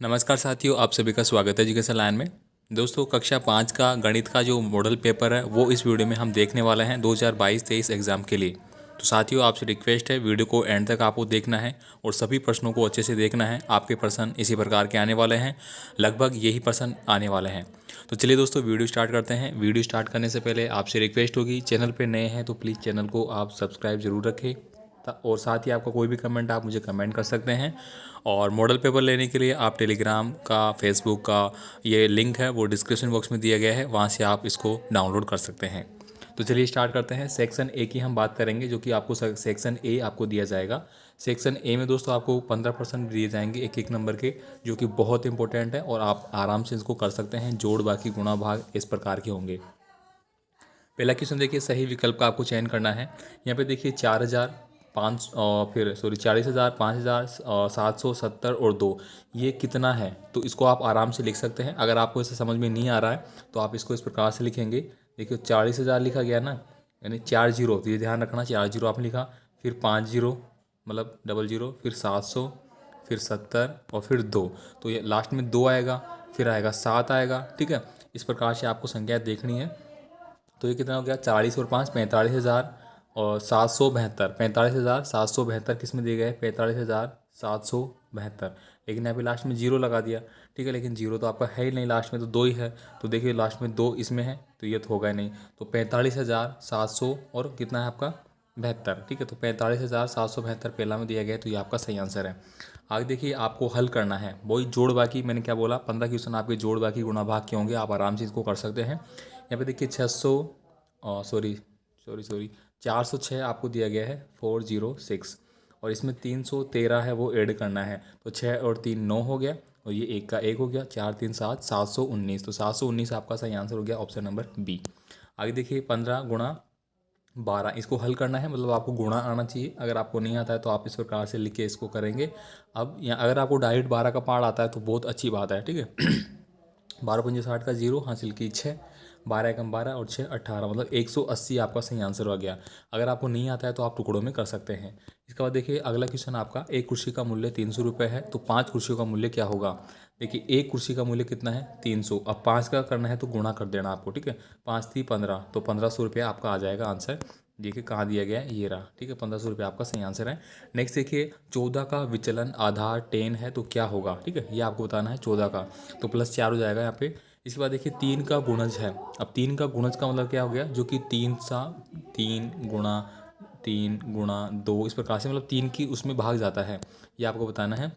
नमस्कार साथियों, आप सभी का स्वागत है एजुकेशन लाइन में। दोस्तों, कक्षा 5 का गणित का जो मॉडल पेपर है वो इस वीडियो में हम देखने वाले हैं 2022-23 एग्ज़ाम के लिए। तो साथियों, आपसे रिक्वेस्ट है वीडियो को एंड तक आपको देखना है और सभी प्रश्नों को अच्छे से देखना है। आपके प्रश्न इसी प्रकार के आने वाले हैं, लगभग यही प्रश्न आने वाले हैं। तो चलिए दोस्तों, वीडियो स्टार्ट करते हैं। वीडियो स्टार्ट करने से पहले आपसे रिक्वेस्ट होगी, चैनल पर नए हैं तो प्लीज़ चैनल को आप सब्सक्राइब ज़रूर रखें और साथ ही आपका कोई भी कमेंट आप मुझे कमेंट कर सकते हैं। और मॉडल पेपर लेने के लिए आप टेलीग्राम का, फेसबुक का ये लिंक है वो डिस्क्रिप्शन बॉक्स में दिया गया है, वहाँ से आप इसको डाउनलोड कर सकते हैं। तो चलिए स्टार्ट करते हैं। सेक्शन ए की हम बात करेंगे, जो कि आपको सेक्शन ए आपको दिया जाएगा। सेक्शन ए में दोस्तों आपको 15% दिए जाएंगे एक एक नंबर के, जो कि बहुत इंपॉर्टेंट है और आप आराम से इसको कर सकते हैं। जोड़, बाकी, गुणा, भाग इस प्रकार के होंगे। पहला क्वेश्चन देखिए, सही विकल्प का आपको चयन करना है। यहाँ पे देखिए 4000 और फिर 40,000, 5,000, 770 और 2, ये कितना है? तो इसको आप आराम से लिख सकते हैं। अगर आपको इसे समझ में नहीं आ रहा है तो आप इसको इस प्रकार से लिखेंगे। देखिए 40,000 लिखा गया ना, यानी 4 जीरो, तो ये ध्यान रखना 4 जीरो आपने लिखा, फिर 5 जीरो मतलब डबल जीरो, फिर 700, फिर 70 और फिर 2, तो ये लास्ट में 2 आएगा, फिर आएगा 7 आएगा। ठीक है, इस प्रकार से आपको संख्या देखनी है। तो ये कितना हो गया? 40 और 5 45,000 और 772। 45,772 किस में दिए गए? 45,772। लेकिन यहाँ पे लास्ट में जीरो लगा दिया। ठीक है, लेकिन जीरो तो आपका है ही नहीं, लास्ट में तो 2 ही है। तो देखिए लास्ट में 2 इसमें है, तो ये तो होगा ही नहीं। तो 45,700 और कितना है आपका? 72। ठीक है, तो 45,772 पहला में दिया गया है, तो ये आपका सही आंसर है। आगे देखिए, आपको हल करना है वही जोड़ बाकी। मैंने क्या बोला, 15 क्वेश्चन आपके जोड़ बाकी गुणा भाग के होंगे, आप आराम से इसको कर सकते हैं। यहाँ पे देखिए 600, सॉरी सॉरी सॉरी 406 आपको दिया गया है, 406, और इसमें 313 है वो ऐड करना है। तो 6 और 3 9 हो गया, और ये एक का एक हो गया, 4 3 7, 719। तो 719 आपका सही आंसर हो गया, ऑप्शन नंबर बी। आगे देखिए 15 गुणा 12, इसको हल करना है, मतलब आपको गुणा आना चाहिए। अगर आपको नहीं आता है तो आप इस प्रकार से लिख के इसको करेंगे। अब यहाँ अगर आपको डायरेक्ट 12 का पार्ट आता है तो बहुत अच्छी बात है। ठीक है 12 पंजे 60 का जीरो हासिल की 6, 12 एकम 12 और 6 18, मतलब 180 आपका सही आंसर हो गया। अगर आपको नहीं आता है तो आप टुकड़ों में कर सकते हैं। इसके बाद देखिए अगला क्वेश्चन आपका, एक कुर्सी का मूल्य 300 रुपये है, तो 5 कुर्सियों का मूल्य क्या होगा? देखिए एक कुर्सी का मूल्य कितना है? 300। अब 5 का करना है तो गुणा कर देना आपको। ठीक है, 5 थी 15, तो 1500 रुपये आपका आ जाएगा आंसर। देखिए कहाँ दिया गया है, ये रहा। ठीक है, 1500 रुपये आपका सही आंसर है। नेक्स्ट देखिए, 14 का विचलन आधार 10 है तो क्या होगा? ठीक है, ये आपको बताना है 14 का, तो +4 हो जाएगा यहाँ पे। इसके बाद देखिए 3 का गुणज है। अब 3 का गुणज का मतलब क्या हो गया? जो कि 3 गुणा 3 गुणा 2 इस प्रकार से, मतलब 3 की उसमें भाग जाता है, ये आपको बताना है।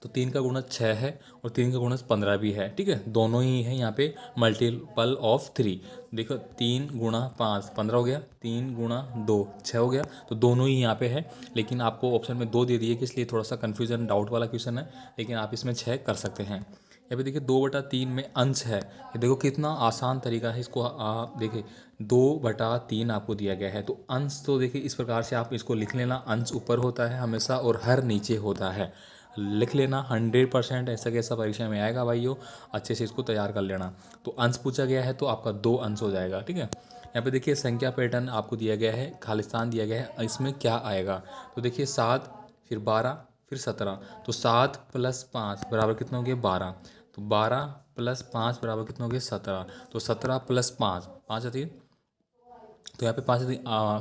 तो 3 का गुणज 6 है और 3 का गुणज 15 भी है। ठीक है, दोनों ही है यहाँ पे मल्टीपल ऑफ 3। देखो 3 गुणा 5 15 हो गया, 3 गुणा 2 6 हो गया, तो दोनों ही यहाँ पे है। लेकिन आपको ऑप्शन में 2 दे दिए कि इसलिए थोड़ा सा कन्फ्यूजन डाउट वाला क्वेश्चन है, लेकिन आप इसमें 6 कर सकते हैं। यहाँ पे देखिए 2/3 में अंश है। ये देखो कितना आसान तरीका है इसको। आप देखिए 2/3 आपको दिया गया है, तो अंश तो देखिए इस प्रकार से आप इसको लिख लेना। अंश ऊपर होता है हमेशा और हर नीचे होता है, लिख लेना। 100% ऐसा कैसा परीक्षा में आएगा भाइयों, अच्छे से इसको तैयार कर लेना। तो अंश पूछा गया है तो आपका 2 अंश हो जाएगा। ठीक है, यहाँ पे देखिए संख्या पैटर्न आपको दिया गया है, खालिस्तान दिया गया है, इसमें क्या आएगा? तो देखिए 7, फिर 12, फिर 17, तो 7 + 5 बराबर कितना हो गया? 12। तो 12 + 5 बराबर कितना हो गया? 17। तो 17 + 5, 5 3, तो यहाँ पे 5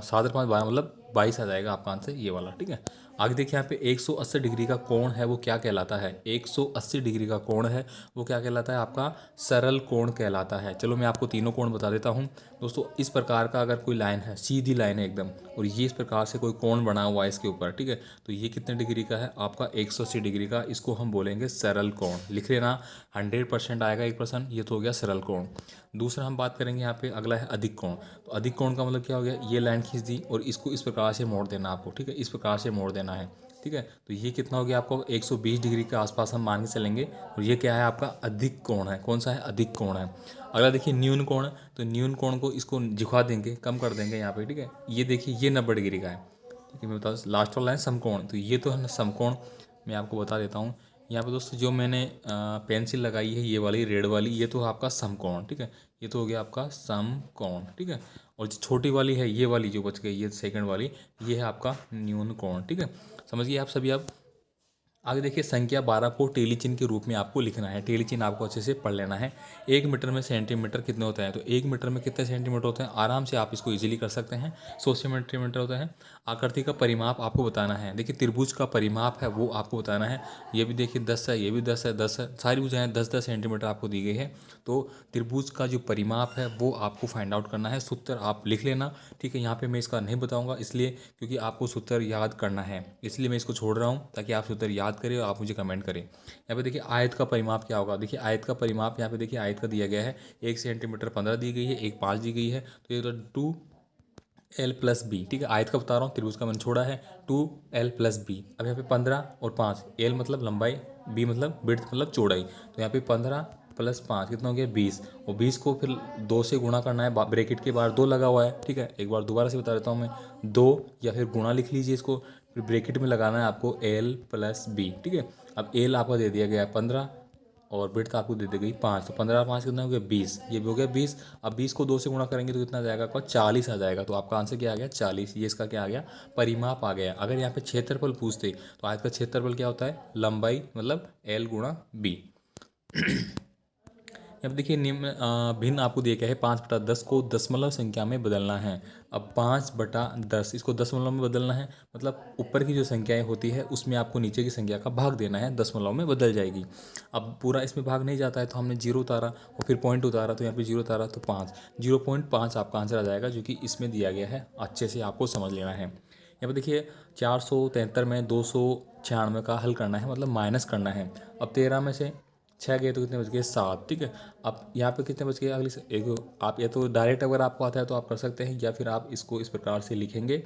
7 और 5 12, मतलब 22 आ जाएगा आपका आंसर ये वाला। ठीक है, आगे देखिए यहाँ पे 180 डिग्री का कोण है वो क्या कहलाता है? 180 डिग्री का कोण है वो क्या कहलाता है? आपका सरल कोण कहलाता है। चलो मैं आपको तीनों कोण बता देता हूँ दोस्तों। इस प्रकार का अगर कोई लाइन है, सीधी लाइन है एकदम, और ये इस प्रकार से कोई कोण बना हुआ है इसके ऊपर, ठीक है, तो ये कितने डिग्री का है? आपका 180 डिग्री का। इसको हम बोलेंगे सरल कोण। लिख लेना, 100% आएगा 1%, ये तो हो गया सरल कोण। दूसरा हम बात करेंगे यहाँ पे, अगला है अधिक कोण। तो अधिक कोण का मतलब क्या हो गया? ये लाइन खींच दी और इसको इस प्रकार से मोड़ देना आपको। ठीक है, इस प्रकार से मोड़ देना है। ठीक है, तो ये कितना हो गया आपको? 120 डिग्री के आसपास हम मान के चलेंगे, और ये क्या है? आपका अधिक कोण है। कौन सा है? अधिक कोण है। अगला देखिए न्यून कोण, तो न्यून कोण को इसको झुका देंगे, कम कर देंगे यहाँ पे। ठीक है, ये देखिए ये 90 डिग्री का है। ठीक है, मैं बता, लास्ट वाला है समकोण, तो ये तो है ना समकोण। मैं आपको बता देता हूँ यहाँ पे दोस्तों, जो मैंने पेंसिल लगाई है ये वाली रेड वाली, ये तो आपका समकोण। ठीक है, ये तो हो गया आपका समकोण। ठीक है, और जो छोटी वाली है ये वाली जो बच गई, ये सेकंड वाली, ये है आपका न्यून कोण। ठीक है, समझिए आप सभी। अब आगे देखिए संख्या 12 को टेली चिन्ह के रूप में आपको लिखना है। टेली चिन्ह आपको अच्छे से पढ़ लेना है। 1 मीटर में सेंटीमीटर कितने होते हैं, तो 1 मीटर में कितने सेंटीमीटर होते हैं, आराम से आप इसको इजीली कर सकते हैं। 100 सेंटीमीटर होता है। आकृति का परिमाप आपको बताना है। देखिए त्रिभुज का परिमाप है वो आपको बताना है। ये भी देखिए 10 है, ये भी 10 है, 10 है, सारी भुजाएं 10-10 सेंटीमीटर आपको दी गई है। तो त्रिभुज का जो परिमाप है वो आपको फाइंड आउट करना है। सूत्र आप लिख लेना, ठीक है। यहाँ पे मैं इसका नहीं बताऊंगा इसलिए क्योंकि आपको सूत्र याद करना है, इसलिए मैं इसको छोड़ रहा हूँ ताकि आप सूत्र याद करें और आप मुझे कमेंट करें। यहाँ पे देखिए आयत का परिमाप क्या होगा। देखिए आयत का परिमाप यहाँ पे देखिए आयत का दिया गया है 1 सेंटीमीटर 15 दी गई है, 1 5 दी गई है, तो ये तो 2l+b, ठीक है। आयत का बता रहा हूँ, त्रिभुज का मैंने छोड़ा है। 2l+b। अब यहाँ पे 15 और 5, l मतलब लंबाई, b मतलब विड्थ मतलब चौड़ाई, तो यहाँ पे 15+5 कितना हो गया 20, और 20 को फिर 2 से गुणा करना है। ब्रैकेट के बाहर 2 लगा हुआ है, ठीक है। एक बार दोबारा से बता देता हूँ मैं, 2 या फिर गुणा लिख लीजिए इसको, फिर ब्रैकेट में लगाना है आपको l+b, ठीक है। अब l आपका दे दिया गया है 15 और विड्थ आपको दे दी गई 5, तो 15 5 कितना हो गया 20, ये भी हो गया 20। अब 20 को 2 से गुणा करेंगे तो कितना आ जाएगा आपका 40 आ जाएगा। तो आपका आंसर क्या आ गया 40, ये इसका क्या आ गया परिमाप आ गया। अगर यहाँ पे क्षेत्रफल पूछते तो आयत का क्षेत्रफल क्या होता है, लंबाई मतलब l×b। अब देखिए निम्न भिन्न आपको दिया गया है 5/10 को दशमलव संख्या में बदलना है। अब 5/10 इसको दशमलव में बदलना है, मतलब ऊपर की जो संख्याएं होती है उसमें आपको नीचे की संख्या का भाग देना है, दशमलव में बदल जाएगी। अब पूरा इसमें भाग नहीं जाता है तो हमने 0 उतारा और फिर पॉइंट उतारा, तो यहाँ पे 0 उतारा तो 5, 0.5 आपका आंसर आ जाएगा जो कि इसमें दिया गया है। अच्छे से आपको समझ लेना है। यहाँ पे देखिए 473 में 296 का हल करना है, मतलब माइनस करना है। अब 13 में से 6 गए तो कितने बच गए 7, ठीक है। अब यहाँ पे कितने बच गए अगली से एक, आप या तो डायरेक्ट अगर आपको आता है तो आप कर सकते हैं, या फिर आप इसको इस प्रकार से लिखेंगे,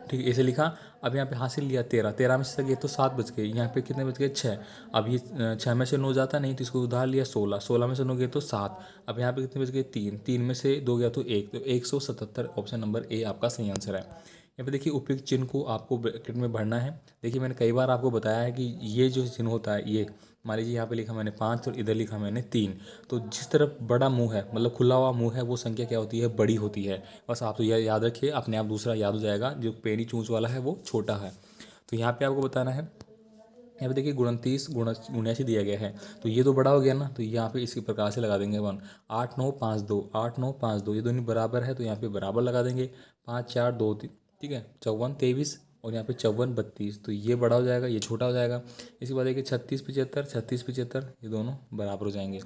ठीक है। ऐसे लिखा। अब यहाँ पे हासिल लिया 13, 13 में से गए तो 7 बच गए, यहाँ पे कितने बच गए 6। अब ये 6 में से 9 जाता नहीं तो इसको उधार लिया 16, 16 में से 9 गए तो 7। अब यहाँ पे कितने बच गए 3, 3 में से 2 गया तो 1, तो 177। ऑप्शन नंबर ए आपका सही आंसर है। यहाँ पे देखिए उपयुक्त चिन्ह को आपको ब्रैकेट में भरना है। देखिए मैंने कई बार आपको बताया है कि ये जो चिन्ह होता है, ये मान लीजिए यहाँ पे लिखा मैंने 5 और इधर लिखा मैंने 3, तो जिस तरफ बड़ा मुंह है मतलब खुला हुआ मुंह है वो संख्या क्या होती है, बड़ी होती है। बस आप तो यह याद रखिए, अपने आप दूसरा याद हो जाएगा, जो पेनी चूंच वाला है वो छोटा है। तो यहाँ पे आपको बताना है, यहाँ पे देखिए 29 79 दिया गया है, तो ये तो बड़ा हो गया ना, तो यहाँ पे इसी प्रकार से लगा देंगे 1, 8 9 5 2, 8 9 5 2, ये दोनों बराबर है तो यहाँ पे बराबर लगा देंगे, 5 4 2 3, ठीक है। 54 23 और यहाँ पे 54 32, तो ये बड़ा हो जाएगा ये छोटा हो जाएगा। इसके बाद देखिए 36 75, 36 75 ये दोनों बराबर हो जाएंगे।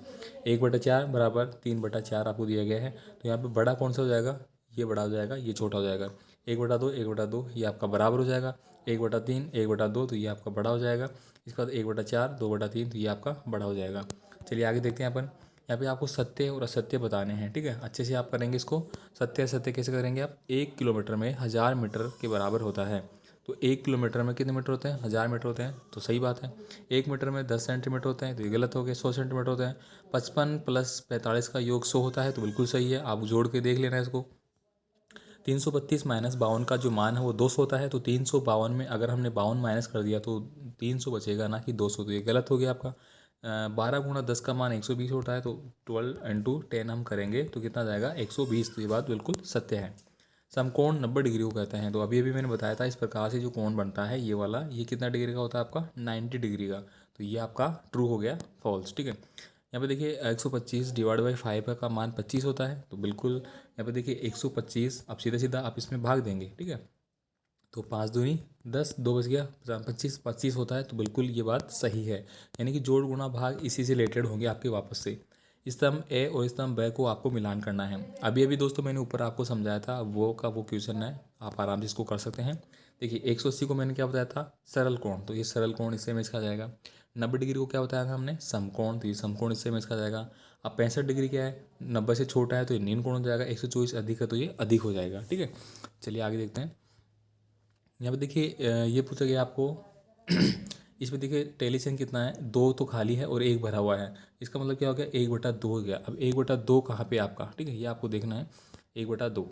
1/4 बराबर 3/4 आपको दिया गया है, तो यहाँ पे बड़ा कौन सा हो जाएगा, ये बड़ा हो जाएगा ये छोटा हो जाएगा। 1/2 1/2 ये आपका बराबर हो जाएगा। 1/3 1/2 तो ये आपका बड़ा हो जाएगा। इसके बाद 1/4 2/3 तो ये आपका बड़ा हो जाएगा। चलिए आगे देखते हैं अपन। यहाँ पे आपको सत्य और असत्य बताने हैं, ठीक है। अच्छे से आप करेंगे इसको। सत्य असत्य कैसे करेंगे आप, 1 किलोमीटर में 1000 मीटर के बराबर होता है, तो 1 किलोमीटर में कितने मीटर होते हैं, 1000 मीटर होते हैं, तो सही बात है। 1 मीटर में 10 सेंटीमीटर होते हैं, तो ये गलत हो गया। 100 सेंटीमीटर होते हैं। 55 + 45 का योग 100 होता है, तो बिल्कुल सही है, आप जोड़ के देख लेना इसको। 332 - 52 का जो मान है वो 200 होता है, तो 352 में अगर हमने 52 माइनस कर दिया तो 300 बचेगा ना कि 200, तो ये गलत हो गया आपका। 12 × 10 का मान 120 होता है, तो 12 × 10 हम करेंगे तो कितना जाएगा 120, तो ये बात बिल्कुल सत्य है। समकोण 90 डिग्री को कहते हैं, तो अभी अभी मैंने बताया था इस प्रकार से जो कोण बनता है ये वाला, ये कितना डिग्री का होता है आपका 90 डिग्री का, तो ये आपका ट्रू हो गया फॉल्स, ठीक है। यहाँ पे देखिए 125 / 5 का मान 25 होता है, तो बिल्कुल यहाँ पे देखिए 125, अब सीधा सीधा आप इसमें भाग देंगे, ठीक है। तो 5 दूनी 10, 2 बच गया 25, 25 होता है, तो बिल्कुल ये बात सही है। यानी कि जोड़ गुणा भाग इसी से रिलेटेड होंगे आपके वापस से। स्तंभ ए और स्तंभ ब को आपको मिलान करना है। अभी अभी दोस्तों मैंने ऊपर आपको समझाया था, वो का वो क्वेश्चन है, आप आराम से इसको कर सकते हैं। देखिए 180 को मैंने क्या बताया था, सरल कोण, तो ये सरल कोण इससे मैच खा जाएगा। 90 डिग्री को क्या बताया था हमने, समकोण, तो ये समकोण इससे मैच खा जाएगा। अब 65 डिग्री क्या है, 90 से छोटा है तो ये न्यून कोण हो जाएगा। 124 अधिक है तो ये अधिक हो जाएगा, ठीक है। चलिए आगे देखते हैं। यहाँ पे देखिए ये पूछा गया आपको इसमें देखिए टेलीसन कितना है, 2 तो खाली है और 1 भरा हुआ है, इसका मतलब क्या हो गया 1/2 हो गया। अब 1/2 कहाँ पे आपका, ठीक है, ये आपको देखना है। 1/2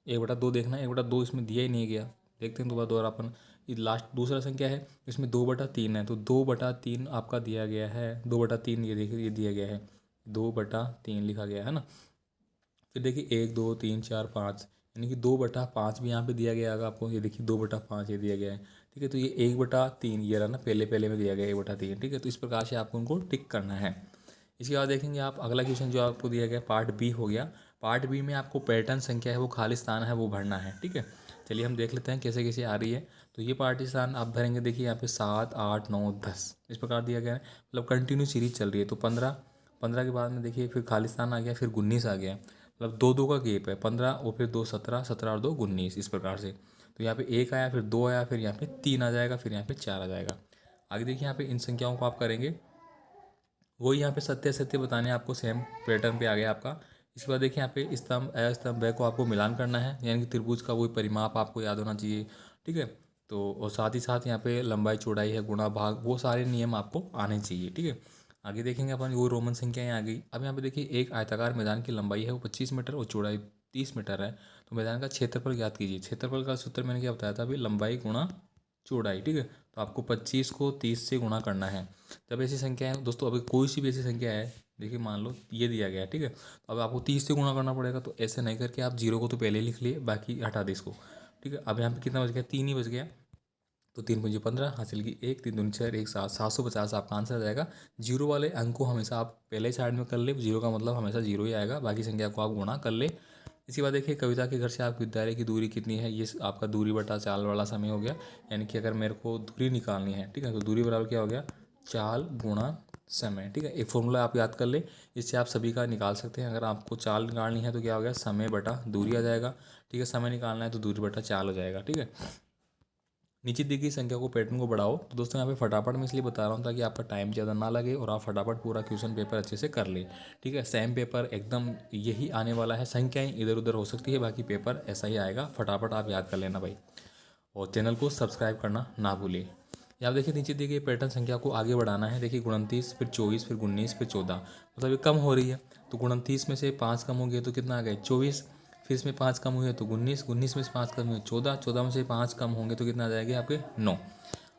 1/2 देखना है, 1/2 इसमें दिया ही नहीं गया। देखते हैं दोबारा अपन, ये लास्ट दूसरा संख्या है, इसमें 2/3 है, तो 2/3 आपका दिया गया है। 2/3 ये देखिए ये दिया गया है, 2/3 लिखा गया है ना। फिर देखिए 1 2 3 4 5, यानी कि 2/5 भी यहाँ पे दिया गया है आपको, ये देखिए 2/5 ये दिया गया है। ठीक है। तो ये 1/3 ये रहा ना, पहले में दिया गया 1/3, ठीक है। तो इस प्रकार से आपको उनको टिक करना है। इसके बाद देखेंगे आप अगला क्वेश्चन जो आपको दिया गया पार्ट बी हो गया। पार्ट बी में आपको पैटर्न संख्या है वो खाली स्थान है वो भरना है, ठीक है। चलिए हम देख लेते हैं कैसे कैसे आ रही है। तो ये पार्टी स्थान आप भरेंगे, देखिए यहाँ पे 7, 8, 9, 10 इस प्रकार दिया गया है, मतलब कंटिन्यू सीरीज चल रही है। तो 15 के बाद में देखिए फिर खाली स्थान आ गया, फिर 19 आ गया, मतलब 2 2 का गेप है। 15 और फिर 2 17, 17 और 2 19 इस प्रकार से। तो यहाँ पे 1 आया, फिर 2 आया, फिर यहाँ पे 3 आ जाएगा, फिर यहाँ पे 4 आ जाएगा। आगे देखिए यहाँ पे इन संख्याओं को आप करेंगे, वही यहाँ पे सत्य सत्य बताने आपको सेम पैटर्न पे आ गया आपका। इसके बाद देखिए यहाँ पे स्तंभ स्तंभ को आपको मिलान करना है, यानी कि त्रिभुज का वही परिमाप आपको याद होना चाहिए, ठीक है। तो और साथ ही साथ यहाँ पे लंबाई चौड़ाई है, गुणा भाग, वो सारे नियम आपको आने चाहिए, ठीक है। आगे देखेंगे अपन, वो रोमन संख्याएं आ गई। अब यहाँ पे देखिए एक आयताकार मैदान की लंबाई है वो 25 मीटर और चौड़ाई 30 मीटर है। तो मैदान का क्षेत्रफल ज्ञात कीजिए। क्षेत्रफल का सूत्र मैंने क्या बताया था अभी, लंबाई गुणा चौड़ाई, ठीक है। तो आपको 25 को 30 से गुणा करना है। जब ऐसी संख्या है दोस्तों, अभी कोई सी भी ऐसी संख्या है, देखिए मान लो ये दिया गया है, ठीक है। तो अब आपको 30 से गुणा करना पड़ेगा। तो ऐसे नहीं करके आप 0 को तो पहले लिख लिए, बाकी हटा दे इसको, ठीक है। अब यहाँ पे कितना बच गया, 3 ही बच गया। तो 3×15 हासिल की 1, 3×4 1 7, 750 आपका आंसर आ जाएगा। जीरो वाले अंक को हमेशा आप पहले साइड में कर ले, जीरो का मतलब हमेशा जीरो ही आएगा, बाकी संख्या को आप गुणा कर ले। इसके बाद देखिए कविता के घर से आप विद्यालय की दूरी कितनी है, ये आपका दूरी बटा चाल वाला समय हो गया। यानी कि अगर मेरे को दूरी निकालनी है, ठीक है, तो दूरी बराबर क्या हो गया, चाल गुणा समय, ठीक है। एक फॉर्मूला आप याद कर ले, इससे आप सभी का निकाल सकते हैं। अगर आपको चाल निकालनी है तो क्या हो गया, समय बटा दूरी आ जाएगा, ठीक है। समय निकालना है तो दूरी बटा चाल हो जाएगा, ठीक है। नीचे दी गई संख्या को पैटर्न को बढ़ाओ। तो दोस्तों यहाँ पे फटाफट मैं इसलिए बता रहा हूँ ताकि आपका टाइम ज़्यादा ना लगे और आप फटाफट पूरा क्वेश्चन पेपर अच्छे से कर ले, ठीक है। सेम पेपर एकदम यही आने वाला है, संख्याएं इधर उधर हो सकती है, बाकी पेपर ऐसा ही आएगा। फटाफट आप याद कर लेना भाई, और चैनल को सब्सक्राइब करना ना भूलिए। यहाँ देखिए नीचे दी गई पैटर्न संख्या को आगे बढ़ाना है। देखिए 29, फिर 24, फिर 19, फिर 14, मतलब ये कम हो रही है। तो 29 में से 5 कम हो गए तो कितना आ गए, 24। फिर इसमें 5 कम हुए तो 19, 19 में से 5 कम हुए 14, 14 में से 5 कम होंगे तो कितना आ जाएगा आपके 9।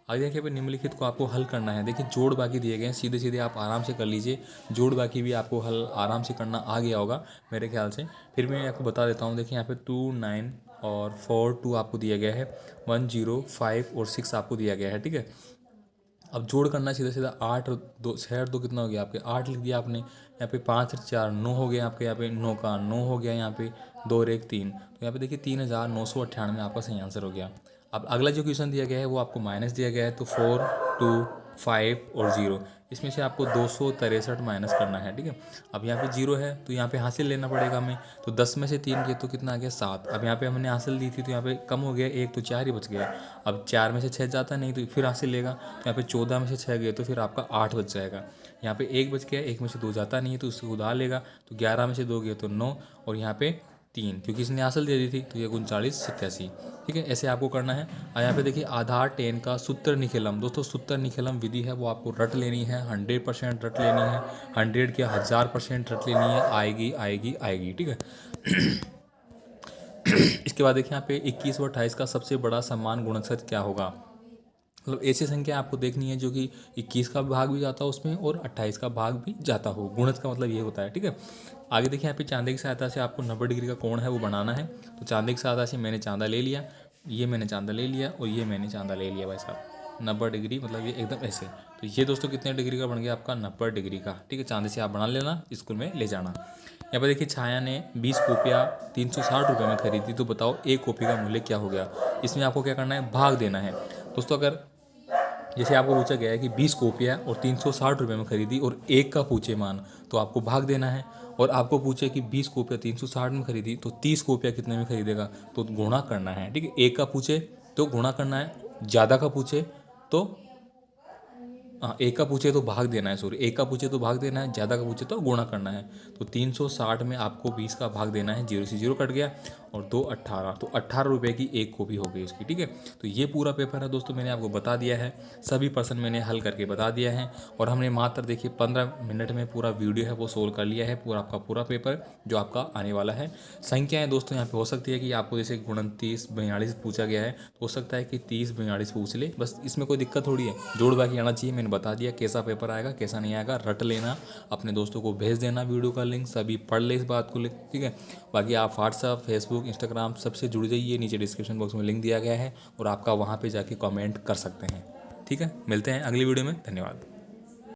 आगे देखिए पे निम्नलिखित को आपको हल करना है। देखिए जोड़ बाकी दिए गए हैं, सीधे सीधे आप आराम से कर लीजिए। जोड़ बाकी भी आपको हल आराम से करना आ गया होगा मेरे ख्याल से। फिर मैं आपको बता देता हूँ। देखिए यहाँ पे 2, 9 और 4, 2 आपको दिया गया है, 1, 0, 5 और 6 आपको दिया गया है, ठीक है। अब जोड़ करना सीधा सीधा 8 और 2 6 और 2 कितना हो गया आपके 8 लिख दिया आपने। यहाँ पे 5 और 4 9 हो गया आपके, यहाँ पे 9 का 9 हो गया, यहाँ पे 2 और 1 3। तो यहाँ पे देखिए 3998 आपका सही आंसर हो गया। अब अगला जो क्वेश्चन दिया गया है वो आपको माइनस दिया गया है। तो 4, 2, 5 और 0, इसमें से आपको 263 माइनस करना है, ठीक है। अब यहाँ पे 0 है तो यहाँ पे हासिल लेना पड़ेगा हमें। तो 10 में से 3 किए तो कितना आ गया 7। अब यहाँ पे हमने हासिल दी थी तो यहाँ पे कम हो गया 1, तो 4 ही बच गया। अब 4 में से 6 जाता नहीं तो फिर हासिल लेगा। तो यहाँ पे 14 में से 6 गए तो फिर आपका 8 बच जाएगा। यहाँ पे 1 बच गया, 1 में से 2 जाता नहीं है तो उसको उधार लेगा। तो 11 में से 2 गए तो 9, और यहाँ पे 3 क्योंकि इसने हासिल दे दी थी तो ये 39 87, ठीक है। ऐसे आपको करना है। और यहाँ पे देखिए आधार 10 का सूत्र निखेलम। दोस्तों सूत्र निखेलम विधि है वो आपको रट लेनी है, 100% रट लेनी है, 100 क्या 1000% रट लेनी है, आएगी आएगी आएगी, ठीक है। इसके बाद देखिए यहाँ पे 21 व 28 का सबसे बड़ा समान गुणनखंड क्या होगा। मतलब ऐसी संख्या आपको देखनी है जो कि 21 का भाग भी जाता हो उसमें और 28 का भाग भी जाता हो। गुणज का मतलब ये होता है, ठीक है। आगे देखिए यहाँ पे चांदे की सहायता से आपको 90 डिग्री का कोण है वो बनाना है। तो चांदे की सहायता से मैंने चांदा ले लिया, ये मैंने चांदा ले लिया और ये मैंने चांदा ले लिया भाई साहब। 90 डिग्री मतलब ये एकदम ऐसे। तो ये दोस्तों कितने डिग्री का बन गया आपका 90 डिग्री का, ठीक है। चांदे से आप बना लेना, स्कूल में ले जाना। यहाँ पर देखिए छाया ने 20 कॉपियाँ 360 रुपये में खरीदी। तो बताओ एक कॉपी का मूल्य क्या हो गया। इसमें आपको क्या करना है, भाग देना है। दोस्तों अगर जैसे आपको पूछा गया है कि 20 कॉपियाँ और 360 रुपये में खरीदी और एक का पूछे मान, तो आपको भाग देना है। और आपको पूछे कि 20 कॉपियाँ 360 में खरीदी तो 30 कॉपियाँ कितने में खरीदेगा, तो गुणा करना है, ठीक है। एक का पूछे तो गुणा करना है, ज़्यादा का पूछे तो हाँ एक का पूछे तो भाग देना है, सॉरी एक का पूछे तो भाग देना है, ज़्यादा का पूछे तो गुणा करना है। तो 360 में आपको 20 का भाग देना है, 0 से 0 कट गया और 2 18, तो 18 रुपये की एक कॉपी हो गई उसकी, ठीक है। तो ये पूरा पेपर है दोस्तों, मैंने आपको बता दिया है, सभी प्रश्न मैंने हल करके बता दिया है। और हमने मात्र देखिए 15 मिनट में पूरा वीडियो है वो सोल्व कर लिया है, पूरा आपका पूरा पेपर जो आपका आने वाला है। संख्याएँ दोस्तों यहाँ पे हो सकती है कि आपको जैसे 29 42 पूछा गया है, तो हो सकता है कि 30 42 पूछ ले, बस इसमें कोई दिक्कत थोड़ी है, जोड़ बाकी आना चाहिए। मैंने बता दिया कैसा पेपर आएगा कैसा नहीं आएगा, रट लेना, अपने दोस्तों को भेज देना वीडियो का लिंक, सभी पढ़ ले इस बात को, ठीक है। बाकी आप व्हाट्सअप, फेसबुक, इंस्टाग्राम सबसे जुड़ जाइए, नीचे डिस्क्रिप्शन बॉक्स में लिंक दिया गया है और आपका वहाँ पर जाके कॉमेंट कर सकते हैं, ठीक है। मिलते हैं अगली वीडियो में, धन्यवाद।